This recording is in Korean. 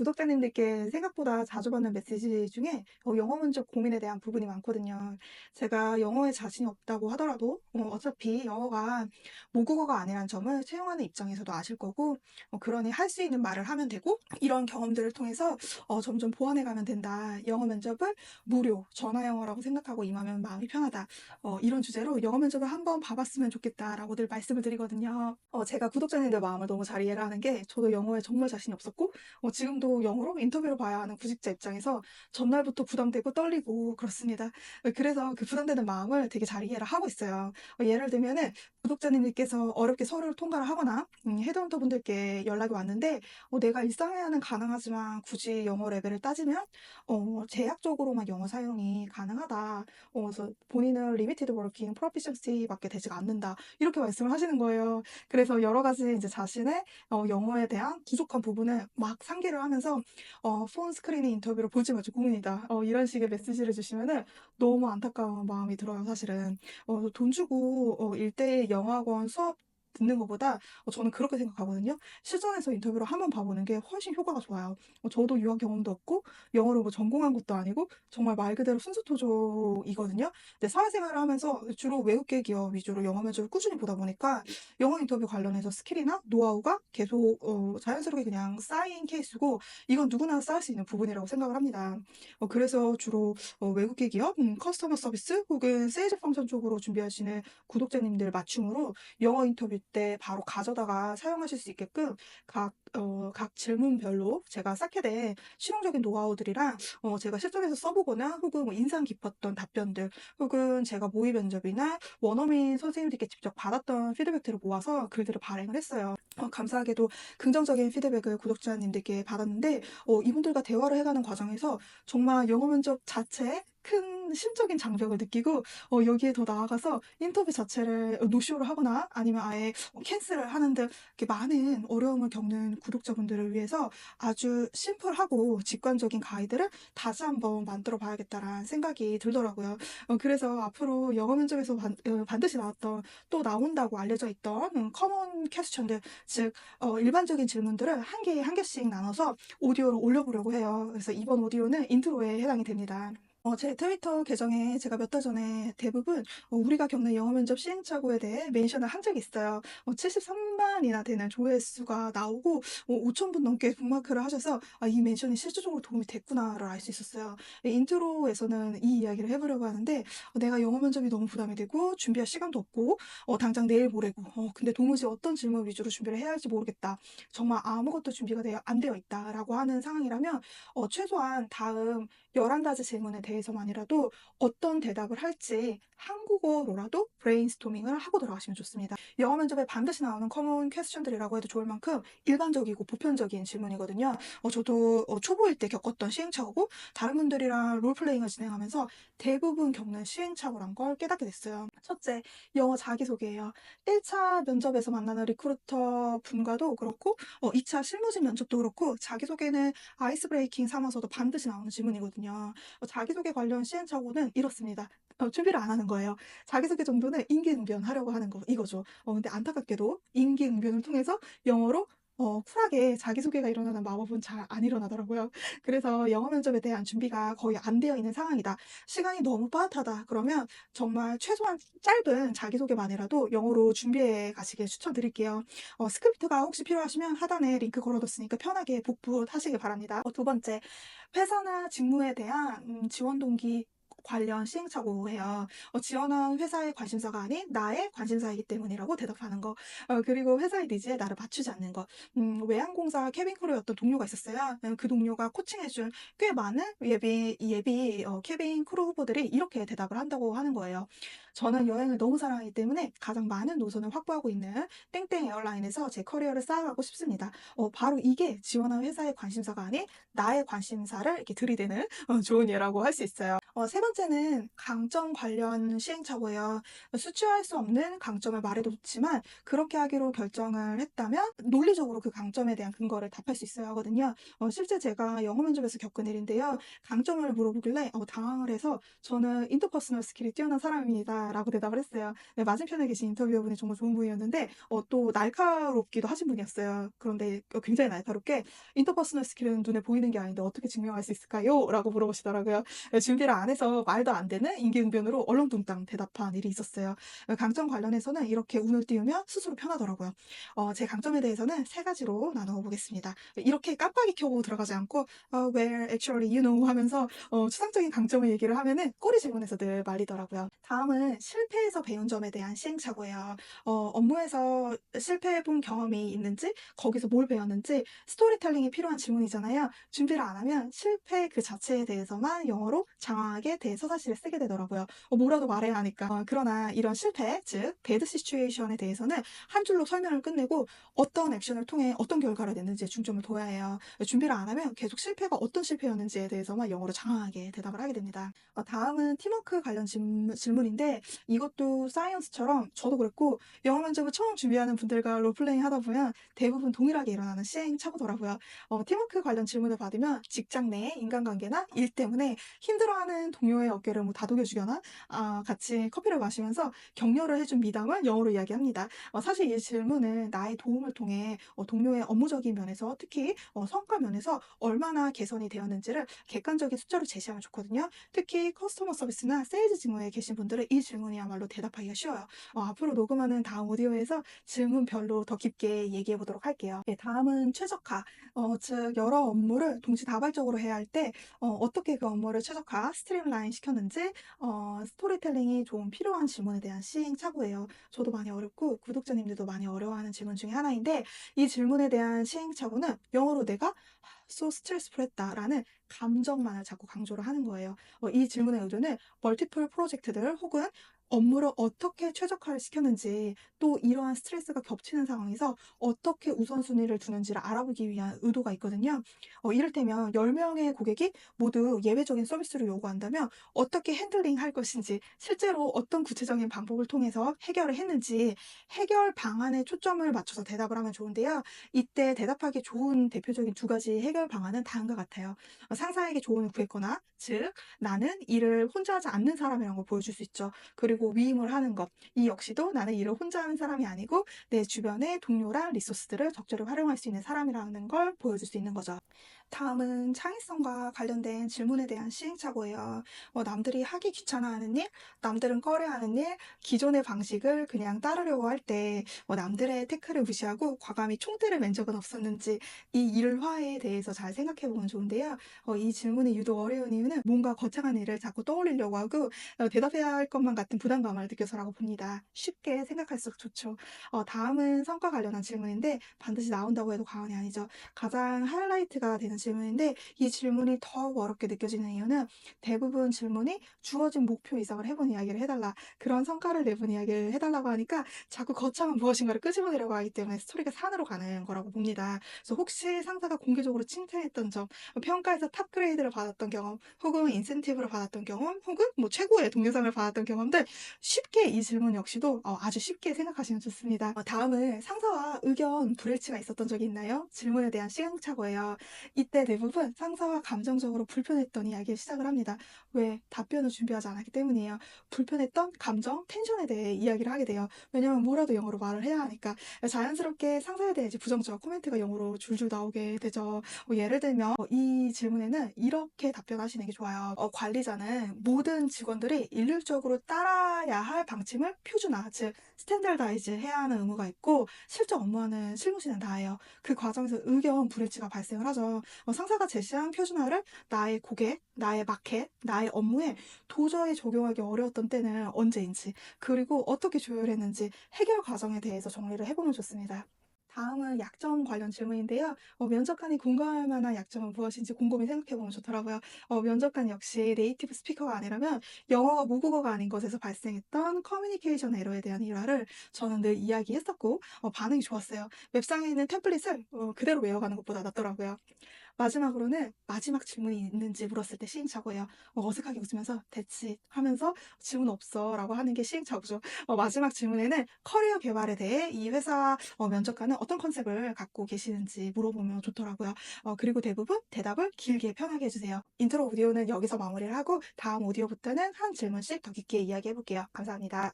구독자님들께 생각보다 자주 받는 메시지 중에 영어 문제 고민에 대한 부분이 많거든요. 제가 영어에 자신이 없다고 하더라도 어차피 영어가 모국어가 아니란 점을 채용하는 입장에서도 아실 거고, 그러니 할 수 있는 말을 하면 되고, 이런 경험들을 통해서 점점 보완해 가면 된다. 영어 면접을 무료 전화 영어라고 생각하고 임하면 마음이 편하다. 이런 주제로 영어 면접을 한번 봐봤으면 좋겠다라고 늘 말씀을 드리거든요. 제가 구독자님들 마음을 너무 잘 이해를 하는 게, 저도 영어에 정말 자신이 없었고 지금도 영어로 인터뷰를 봐야 하는 구직자 입장에서 전날부터 부담되고 떨리고 그렇습니다. 그래서 그 부담되는 마음을 되게 잘 이해를 하고 있어요. 예를 들면은 구독자님들께서 어렵게 서류를 통과를 하거나 헤드헌터 분들께 연락이 왔는데, 내가 일상회화는 가능하지만 굳이 영어 레벨을 따지면 제약적으로만 영어 사용이 가능하다. 그래서 본인은 리미티드 워킹 프로피션시밖에 되지가 않는다. 이렇게 말씀을 하시는 거예요. 그래서 여러 가지 이제 자신의 영어에 대한 부족한 부분을 막 상기를 하면서 폰 스크린의 인터뷰를 볼지 말지 고민이다. 이런 식의 메시지를 주시면은 너무 안타까운 마음이 들어요, 사실은. 돈 주고 1대1 영어학원 수업 듣는 것보다 저는 그렇게 생각하거든요. 실전에서 인터뷰를 한번 봐보는 게 훨씬 효과가 좋아요. 저도 유학 경험도 없고 영어를 뭐 전공한 것도 아니고 정말 말 그대로 순수토종이거든요. 근데 사회생활을 하면서 주로 외국계 기업 위주로 영어 면접을 꾸준히 보다 보니까 영어 인터뷰 관련해서 스킬이나 노하우가 계속 자연스럽게 그냥 쌓인 케이스고, 이건 누구나 쌓을 수 있는 부분이라고 생각을 합니다. 그래서 주로 외국계 기업, 커스터머 서비스 혹은 세일즈 펑션 쪽으로 준비하시는 구독자님들 맞춤으로 영어 인터뷰 때 바로 가져다가 사용하실 수 있게끔 각 질문별로 제가 쌓게 된 실용적인 노하우들이랑 제가 실전에서 써보거나 혹은 뭐 인상 깊었던 답변들, 혹은 제가 모의 면접이나 원어민 선생님들께 직접 받았던 피드백들을 모아서 글들을 발행을 했어요. 감사하게도 긍정적인 피드백을 구독자님들께 받았는데, 이분들과 대화를 해가는 과정에서 정말 영어 면접 자체에 큰 심적인 장벽을 느끼고, 여기에 더 나아가서 인터뷰 자체를 노쇼를 하거나 아니면 아예 캔슬을 하는 등 이렇게 많은 어려움을 겪는 구독자분들을 위해서 아주 심플하고 직관적인 가이드를 다시 한번 만들어 봐야겠다라는 생각이 들더라고요. 그래서 앞으로 영어 면접에서 반드시 나왔던, 또 나온다고 알려져 있던 커먼 퀘스천들, 즉 일반적인 질문들을 한 개에 한 개씩 나눠서 오디오로 올려보려고 해요. 그래서 이번 오디오는 인트로에 해당이 됩니다. 제 트위터 계정에 제가 몇 달 전에 대부분 우리가 겪는 영어 면접 시행착오에 대해 멘션을 한 적이 있어요. 73만이나 되는 조회수가 나오고 5천 분 넘게 북마크를 하셔서 이 멘션이 실질적으로 도움이 됐구나를 알 수 있었어요. 인트로에서는 이 이야기를 해보려고 하는데, 내가 영어 면접이 너무 부담이 되고 준비할 시간도 없고 당장 내일 모레고, 근데 도무지 어떤 질문 위주로 준비를 해야 할지 모르겠다. 정말 아무것도 준비가 안 되어 있다라고 하는 상황이라면 최소한 다음 11가지 질문에 대해서만이라도 어떤 대답을 할지 한국어로라도 브레인스토밍을 하고 들어가시면 좋습니다. 영어 면접에 반드시 나오는 커먼 퀘스천들이라고 해도 좋을 만큼 일반적이고 보편적인 질문이거든요. 저도 초보일 때 겪었던 시행착오고, 다른 분들이랑 롤플레잉을 진행하면서 대부분 겪는 시행착오란 걸 깨닫게 됐어요. 첫째, 영어 자기소개예요. 1차 면접에서 만나는 리크루터 분과도 그렇고 2차 실무진 면접도 그렇고, 자기소개는 아이스 브레이킹 삼아서도 반드시 나오는 질문이거든요. 자기소개 관련 시행착오는 이렇습니다. 준비를 안 하는 거예요. 자기소개 정도는 임기응변하려고 하는 거, 이거죠. 근데 안타깝게도 임기응변을 통해서 영어로 쿨하게 자기소개가 일어나는 마법은 잘 안 일어나더라고요. 그래서 영어 면접에 대한 준비가 거의 안 되어 있는 상황이다. 시간이 너무 빠듯하다. 그러면 정말 최소한 짧은 자기소개만이라도 영어로 준비해 가시길 추천드릴게요. 스크립트가 혹시 필요하시면 하단에 링크 걸어뒀으니까 편하게 복붙하시길 바랍니다. 두 번째, 회사나 직무에 대한 지원 동기 관련 시행착오예요. 지원한 회사의 관심사가 아닌 나의 관심사이기 때문이라고 대답하는 거. 그리고 회사의 니즈에 나를 맞추지 않는 거. 외항공사 캐빈 크루였던 동료가 있었어요. 그 동료가 코칭해준 꽤 많은 예비 캐빈 크루 후보들이 이렇게 대답을 한다고 하는 거예요. 저는 여행을 너무 사랑하기 때문에 가장 많은 노선을 확보하고 있는 땡땡 에어라인에서 제 커리어를 쌓아가고 싶습니다. 바로 이게 지원한 회사의 관심사가 아닌 나의 관심사를 이렇게 들이대는 좋은 예라고 할 수 있어요. 세 번째는 강점 관련 시행착오예요. 수치화할 수 없는 강점을 말해도 좋지만 그렇게 하기로 결정을 했다면 논리적으로 그 강점에 대한 근거를 답할 수 있어야 하거든요. 실제 제가 영어 면접에서 겪은 일인데요. 강점을 물어보길래 당황을 해서 저는 인터퍼스널 스킬이 뛰어난 사람입니다. 라고 대답을 했어요. 네, 맞은편에 계신 인터뷰어분이 정말 좋은 분이었는데 또 날카롭기도 하신 분이었어요. 그런데 굉장히 날카롭게 인터퍼스널 스킬은 눈에 보이는 게 아닌데 어떻게 증명할 수 있을까요? 라고 물어보시더라고요. 준비를 안 해서 말도 안 되는 임기응변으로 얼렁뚱땅 대답한 일이 있었어요. 강점 관련해서는 이렇게 운을 띄우면 스스로 편하더라고요. 제 강점에 대해서는 세 가지로 나누어 보겠습니다. 이렇게 깜빡이 켜고 들어가지 않고 well, actually, you know 하면서 추상적인 강점을 얘기를 하면은 꼬리 질문에서 늘 말리더라고요. 다음은 실패에서 배운 점에 대한 시행착오예요. 업무에서 실패해본 경험이 있는지, 거기서 뭘 배웠는지, 스토리텔링이 필요한 질문이잖아요. 준비를 안 하면 실패 그 자체에 대해서만 영어로 장황하게 대서사실을 쓰게 되더라고요. 뭐라도 말해야 하니까. 그러나 이런 실패, 즉 배드 시츄에이션에 대해서는 한 줄로 설명을 끝내고 어떤 액션을 통해 어떤 결과를 냈는지에 중점을 둬야 해요. 준비를 안 하면 계속 실패가 어떤 실패였는지에 대해서만 영어로 장황하게 대답을 하게 됩니다. 다음은 팀워크 관련 질문인데 이것도 사이언스처럼 저도 그랬고 영어 면접을 처음 준비하는 분들과 롤플레잉 하다 보면 대부분 동일하게 일어나는 시행착오더라고요. 팀워크 관련 질문을 받으면 직장 내 인간관계나 일 때문에 힘들어하는 동료의 어깨를 다독여주거나 같이 커피를 마시면서 격려를 해준 미담을 영어로 이야기합니다. 사실 이 질문은 나의 도움을 통해 동료의 업무적인 면에서 특히 성과 면에서 얼마나 개선이 되었는지를 객관적인 숫자로 제시하면 좋거든요. 특히 커스터머 서비스나 세일즈 직무에 계신 분들은 이 질문이야말로 대답하기가 쉬워요. 앞으로 녹음하는 다음 오디오에서 질문별로 더 깊게 얘기해 보도록 할게요. 네, 다음은 최적화. 즉 여러 업무를 동시다발적으로 해야 할 때 어떻게 그 업무를 최적화, 스트림라인 시켰는지 스토리텔링이 좀 필요한 질문에 대한 시행착오예요. 저도 많이 어렵고 구독자님들도 많이 어려워하는 질문 중에 하나인데 이 질문에 대한 시행착오는 영어로 내가 so stressful 했다라는 감정만을 자꾸 강조를 하는 거예요. 이 질문의 의도는 멀티플 프로젝트들 혹은 업무를 어떻게 최적화를 시켰는지 또 이러한 스트레스가 겹치는 상황에서 어떻게 우선순위를 두는지를 알아보기 위한 의도가 있거든요. 이를테면 10명의 고객이 모두 예외적인 서비스를 요구한다면 어떻게 핸들링 할 것인지 실제로 어떤 구체적인 방법을 통해서 해결을 했는지 해결 방안에 초점을 맞춰서 대답을 하면 좋은데요. 이때 대답하기 좋은 대표적인 두 가지 해결 방안은 다음과 같아요. 상사에게 조언을 구했거나 즉 나는 일을 혼자 하지 않는 사람이라는 걸 보여줄 수 있죠. 그리고 위임을 하는 것. 이 역시도 나는 일을 혼자 하는 사람이 아니고 내 주변의 동료랑 리소스들을 적절히 활용할 수 있는 사람이라는 걸 보여줄 수 있는 거죠. 다음은 창의성과 관련된 질문에 대한 시행착오예요. 남들이 하기 귀찮아하는 일, 남들은 꺼려하는 일, 기존의 방식을 그냥 따르려고 할 때 남들의 태클을 무시하고 과감히 총대를 맨 적은 없었는지 이 일화에 대해서 잘 생각해 보면 좋은데요. 이 질문이 유독 어려운 이유는 뭔가 거창한 일을 자꾸 떠올리려고 하고 대답해야 할 것만 같은 부담감을 느껴서라고 봅니다. 쉽게 생각할수록 좋죠. 다음은 성과 관련한 질문인데 반드시 나온다고 해도 과언이 아니죠. 가장 하이라이트가 되는 질문인데 이 질문이 더욱 어렵게 느껴지는 이유는 대부분 질문이 주어진 목표 이상을 해본 이야기를 해달라. 그런 성과를 내본 이야기를 해달라고 하니까 자꾸 거창한 무엇인가를 끄집어내려고 하기 때문에 스토리가 산으로 가는 거라고 봅니다. 그래서 혹시 상사가 공개적으로 칭찬했던 점, 평가에서 탑 그레이드를 받았던 경험, 혹은 인센티브를 받았던 경험, 혹은 최고의 동료상을 받았던 경험들 쉽게 이 질문 역시도 아주 쉽게 생각하시면 좋습니다. 다음은 상사와 의견 불일치가 있었던 적이 있나요? 질문에 대한 시행착오예요. 이때 대부분 상사와 감정적으로 불편했던 이야기를 시작을 합니다. 왜? 답변을 준비하지 않았기 때문이에요. 불편했던 감정, 텐션에 대해 이야기를 하게 돼요. 왜냐면 뭐라도 영어로 말을 해야 하니까. 자연스럽게 상사에 대해 이제 부정적 코멘트가 영어로 줄줄 나오게 되죠. 예를 들면 이 질문에는 이렇게 답변하시는 게 좋아요. 관리자는 모든 직원들이 일률적으로 따라야 할 방침을 표준화, 즉 스탠다드이즈 해야 하는 의무가 있고 실제 업무하는 실무진은 다예요. 그 과정에서 의견 불일치가 발생을 하죠. 상사가 제시한 표준화를 나의 고객, 나의 마켓, 나의 업무에 도저히 적용하기 어려웠던 때는 언제인지, 그리고 어떻게 조율했는지 해결 과정에 대해서 정리를 해보면 좋습니다. 다음은 약점 관련 질문인데요. 면접관이 공감할 만한 약점은 무엇인지 곰곰이 생각해보면 좋더라고요. 면접관 역시 네이티브 스피커가 아니라면 영어가 모국어가 아닌 것에서 발생했던 커뮤니케이션 에러에 대한 일화를 저는 늘 이야기했었고 반응이 좋았어요. 웹상에 있는 템플릿을 그대로 외워가는 것보다 낫더라고요. 마지막으로는 마지막 질문이 있는지 물었을 때 시행착오예요. 어색하게 웃으면서 "That's it." 하면서 "질문 없어."라고 하는 게 시행착오죠. 마지막 질문에는 커리어 개발에 대해 이 회사 면접관은 어떤 컨셉을 갖고 계시는지 물어보면 좋더라고요. 그리고 대부분 대답을 길게 편하게 해 주세요. 인트로 오디오는 여기서 마무리를 하고 다음 오디오부터는 한 질문씩 더 깊게 이야기해 볼게요. 감사합니다.